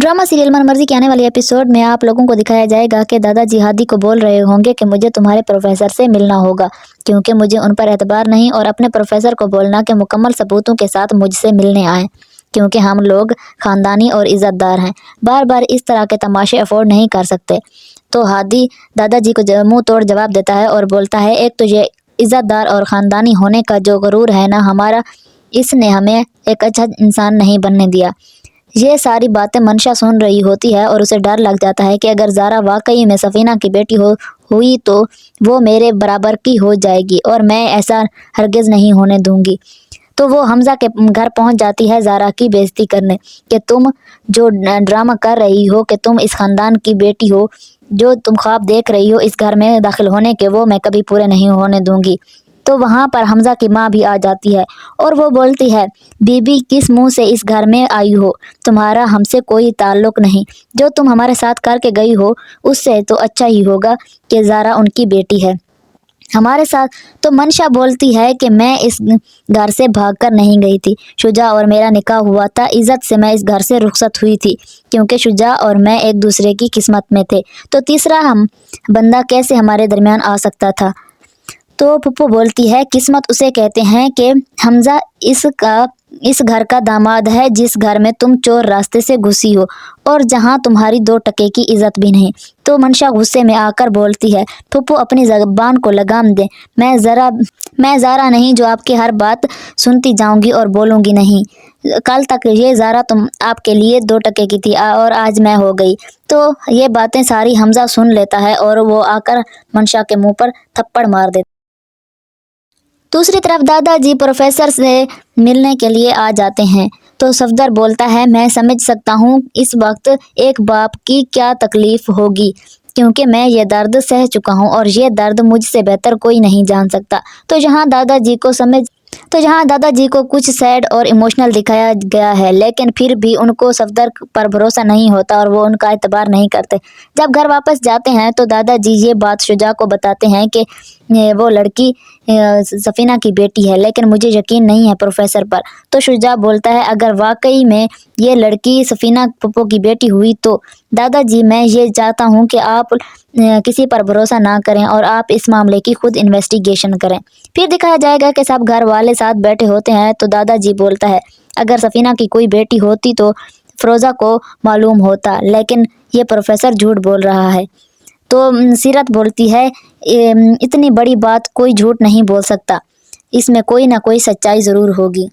Drama serial मनमर्जी के आने वाले एपिसोड में आप लोगों को दिखाया जाएगा कि दादाजी हादी को बोल रहे होंगे कि मुझे तुम्हारे प्रोफेसर से मिलना होगा, क्योंकि मुझे उन पर एतबार नहीं, और अपने प्रोफेसर को बोलना कि मुकम्मल सबूतों के साथ मुझसे मिलने आए, क्योंकि हम लोग खानदानी और इज़्ज़तदार हैं। बार बार इस तरह के तमाशे अफोर्ड नहीं कर सकते। तो हादी दादाजी को मुंह तोड़ जवाब देता है और बोलता है, एक तो ये इज़्ज़तदार और ख़ानदानी होने का जो गुरूर है ना हमारा, इसने हमें एक अच्छा इंसान नहीं बनने दिया। ये सारी बातें मंशा सुन रही होती है और उसे डर लग जाता है कि अगर ज़ारा वाकई में सफ़ीना की बेटी हुई तो वो मेरे बराबर की हो जाएगी, और मैं ऐसा हरगिज़ नहीं होने दूंगी। तो वो हमज़ा के घर पहुंच जाती है ज़ारा की बेइज्जती करने कि तुम जो ड्रामा कर रही हो कि तुम इस ख़ानदान की बेटी हो, जो तुम ख्वाब देख रही हो इस घर में दाखिल होने के, वो मैं कभी पूरे नहीं होने दूंगी। तो वहाँ पर हमज़ा की माँ भी आ जाती है और वो बोलती है, बीबी किस मुंह से इस घर में आई हो, तुम्हारा हमसे कोई ताल्लुक नहीं। जो तुम हमारे साथ करके गई हो उससे तो अच्छा ही होगा कि ज़ारा उनकी बेटी है हमारे साथ। तो मंशा बोलती है कि मैं इस घर से भागकर नहीं गई थी, शुजा और मेरा निकाह हुआ था, इज़्ज़त से मैं इस घर से रुखसत हुई थी, क्योंकि शुजा और मैं एक दूसरे की किस्मत में थे। तो तीसरा हम बंदा कैसे हमारे दरमियान आ सकता था। तो पप्पू बोलती है, किस्मत उसे कहते हैं कि हमज़ा इस घर का दामाद है जिस घर में तुम चोर रास्ते से घुसी हो, और जहां तुम्हारी 2 टके की इज्जत भी नहीं। तो मंशा गुस्से में आकर बोलती है, पप्पू अपनी ज़बान को लगाम दे, मैं ज़ारा नहीं जो आपकी हर बात सुनती जाऊंगी और बोलूंगी नहीं। कल तक ये ज़ारा तुम आपके लिए 2 टके की थी और आज मैं हो गई। तो ये बातें सारी हमज़ा सुन लेता है और वो आकर मंशा के मुंह पर थप्पड़ मार देता। दूसरी तरफ दादाजी प्रोफेसर से मिलने के लिए आ जाते हैं। तो सफदर बोलता है, मैं समझ सकता हूँ इस वक्त एक बाप की क्या तकलीफ होगी, क्योंकि मैं ये दर्द सह चुका हूँ और ये दर्द मुझसे बेहतर कोई नहीं जान सकता। तो जहाँ दादाजी को कुछ सैड और इमोशनल दिखाया गया है, लेकिन फिर भी उनको सफदर पर भरोसा नहीं होता और वो उनका एतबार नहीं करते। जब घर वापस जाते हैं तो दादाजी ये बात शुजा को बताते हैं कि वो लड़की सफ़ीना की बेटी है, लेकिन मुझे यकीन नहीं है प्रोफेसर पर। तो शुजा बोलता है, अगर वाकई में ये लड़की सफ़ीना पप्पू की बेटी हुई तो दादाजी मैं ये चाहता हूँ कि आप किसी पर भरोसा ना करें और आप इस मामले की खुद इन्वेस्टिगेशन करें। फिर दिखाया जाएगा कि सब घर वाले साथ बैठे होते हैं। तो दादाजी बोलता है, अगर सफ़ीना की कोई बेटी होती तो फ़रोज़ा को मालूम होता, लेकिन ये प्रोफेसर झूठ बोल रहा है। तो सीरत बोलती है, इतनी बड़ी बात कोई झूठ नहीं बोल सकता, इसमें कोई ना कोई सच्चाई ज़रूर होगी।